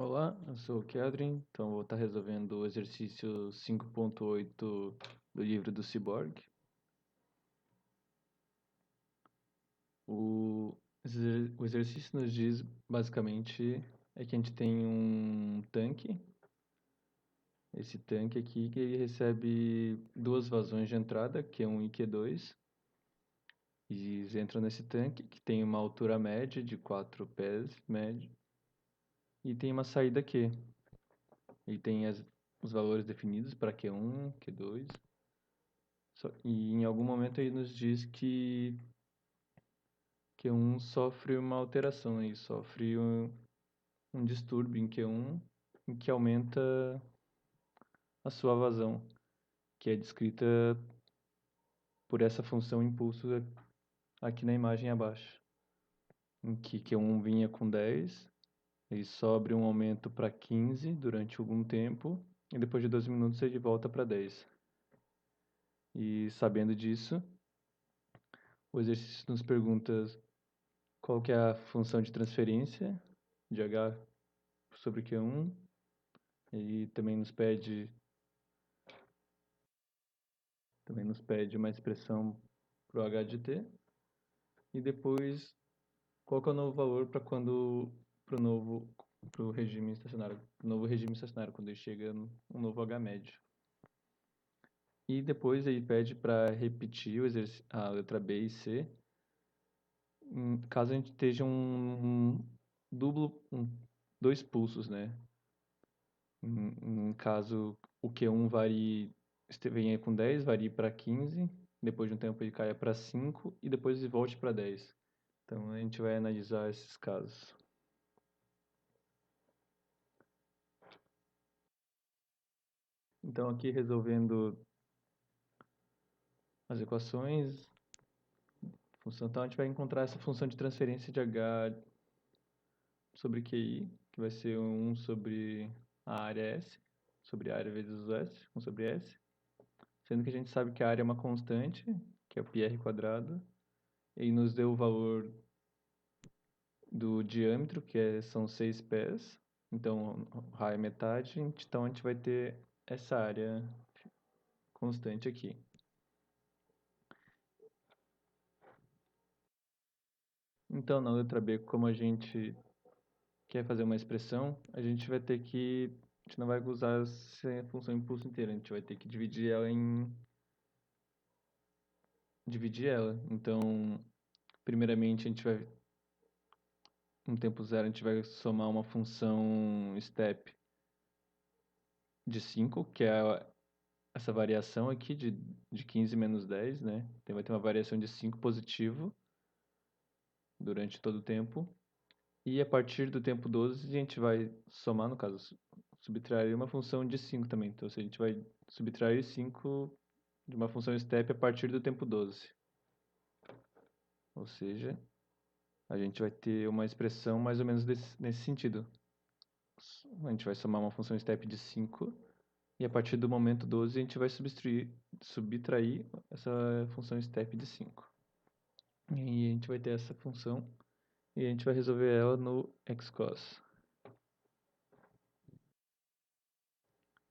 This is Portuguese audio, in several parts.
Olá, eu sou o Kedrin, então vou estar resolvendo o exercício 5.8 do livro do Cyborg. O exercício nos diz, basicamente, é que a gente tem um tanque, esse tanque aqui, que ele recebe duas vazões de entrada, Q1 e Q2, e eles entram nesse tanque, que tem uma altura média de 4 pés, médio, e tem uma saída Q. Ele tem os valores definidos para Q1, Q2. E em algum momento ele nos diz que Q1 sofre uma alteração, ele sofre um distúrbio em Q1 em que aumenta a sua vazão, que é descrita por essa função impulso aqui na imagem abaixo, em que Q1 vinha com 10, ele sobe um aumento para 15 durante algum tempo, e depois de 2 minutos ele volta para 10. E sabendo disso, o exercício nos pergunta qual que é a função de transferência de H sobre Q1, e também nos pede uma expressão para o H de T, e depois qual que é o novo valor para quando pro regime estacionário, pro novo regime estacionário, quando ele chega um novo H médio. E depois ele pede para repetir a letra B e C, caso a gente esteja dois pulsos, né? Em caso o Q1 venha com 10, varie para 15, depois de um tempo ele caia para 5 e depois ele volte para 10. Então a gente vai analisar esses casos. Então aqui resolvendo as equações, então a gente vai encontrar essa função de transferência de H sobre QI, que vai ser 1 sobre a área S, sobre a área vezes o S, 1 sobre S, sendo que a gente sabe que a área é uma constante, que é o πr quadrado, e nos deu o valor do diâmetro, são 6 pés, então o raio é metade, então a gente vai ter essa área constante aqui. Então, na letra B, como a gente quer fazer uma expressão, a gente não vai usar essa função impulso inteira, a gente vai ter que dividir ela. Então, primeiramente, no tempo zero, a gente vai somar uma função step de 5, que é essa variação aqui de 15 menos 10, né? Então vai ter uma variação de 5 positivo durante todo o tempo. E a partir do tempo 12 a gente vai somar, no caso, subtrair uma função de 5 também. Então a gente vai subtrair 5 de uma função step a partir do tempo 12. Ou seja, a gente vai ter uma expressão mais ou menos nesse sentido. A gente vai somar uma função step de 5 e a partir do momento 12 a gente vai subtrair essa função step de 5. E aí a gente vai ter essa função e a gente vai resolver ela no xcos.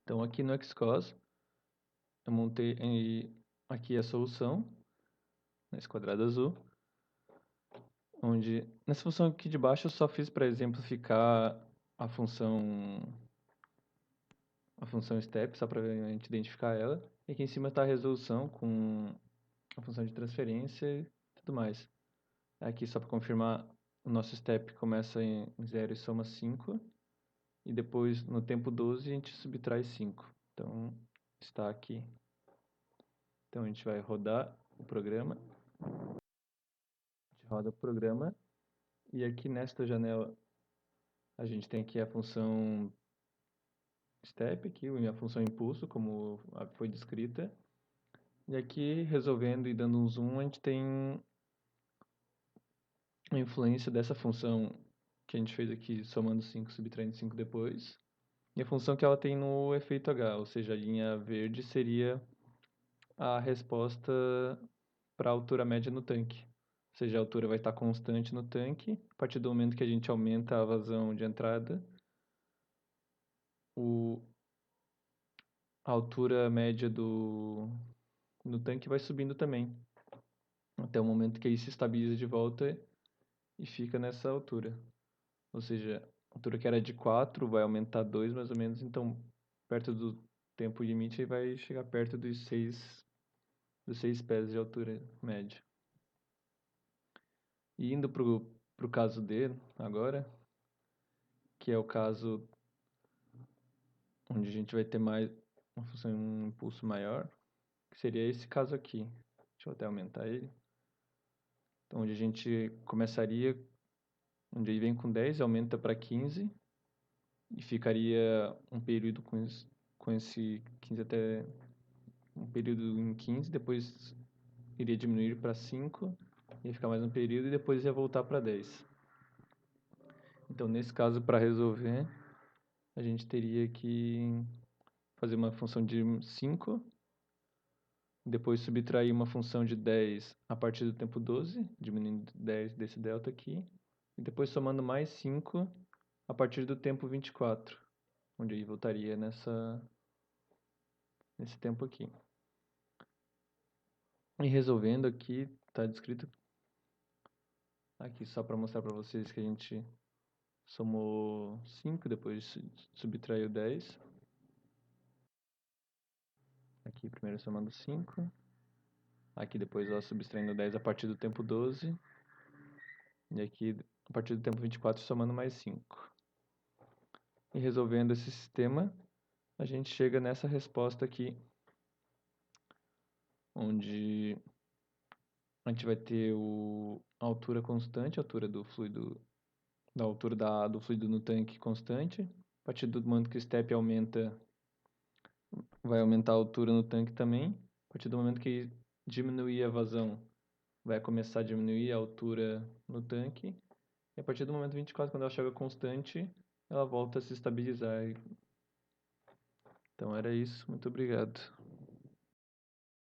Então aqui no xcos eu montei aqui a solução, nesse quadrado azul, onde nessa função aqui de baixo eu só fiz para exemplificar a função step, só para a gente identificar ela. E aqui em cima está a resolução com a função de transferência e tudo mais. Aqui só para confirmar, o nosso step começa em 0 e soma 5. E depois, no tempo 12, a gente subtrai 5. Então, está aqui. Então, a gente vai rodar o programa. A gente roda o programa. E aqui nesta janela, a gente tem aqui a função step, aqui, a função impulso, como foi descrita. E aqui, resolvendo e dando um zoom, a gente tem a influência dessa função que a gente fez aqui, somando 5, subtraindo 5 depois. E a função que ela tem no efeito H, ou seja, a linha verde seria a resposta para a altura média no tanque. Ou seja, a altura vai estar constante no tanque. A partir do momento que a gente aumenta a vazão de entrada, a altura média no tanque vai subindo também, até o momento que ele se estabiliza de volta e fica nessa altura. Ou seja, a altura que era de 4 vai aumentar 2 mais ou menos, então perto do tempo limite ele vai chegar perto dos 6 pés de altura média. E indo pro caso D agora, que é o caso onde a gente vai ter mais uma função, um impulso maior, que seria esse caso aqui. Deixa eu até aumentar ele. Então, onde a gente começaria, onde ele vem com 10, aumenta para 15 e ficaria um período com esse 15 até um período em 15, depois iria diminuir para 5, ia ficar mais um período e depois ia voltar para 10. Então, nesse caso, para resolver, a gente teria que fazer uma função de 5, depois subtrair uma função de 10 a partir do tempo 12, diminuindo 10 desse delta aqui, e depois somando mais 5 a partir do tempo 24, onde aí voltaria nesse tempo aqui. E resolvendo aqui, está descrito aqui só para mostrar para vocês que a gente somou 5, depois subtraiu 10. Aqui primeiro somando 5. Aqui depois subtraindo 10 a partir do tempo 12. E aqui a partir do tempo 24 somando mais 5. E resolvendo esse sistema, a gente chega nessa resposta aqui, onde a gente vai ter a altura constante, a altura do fluido, da altura do fluido no tanque constante. A partir do momento que o step aumenta, vai aumentar a altura no tanque também. A partir do momento que diminuir a vazão, vai começar a diminuir a altura no tanque. E a partir do momento 24, quando ela chega constante, ela volta a se estabilizar. Então era isso. Muito obrigado.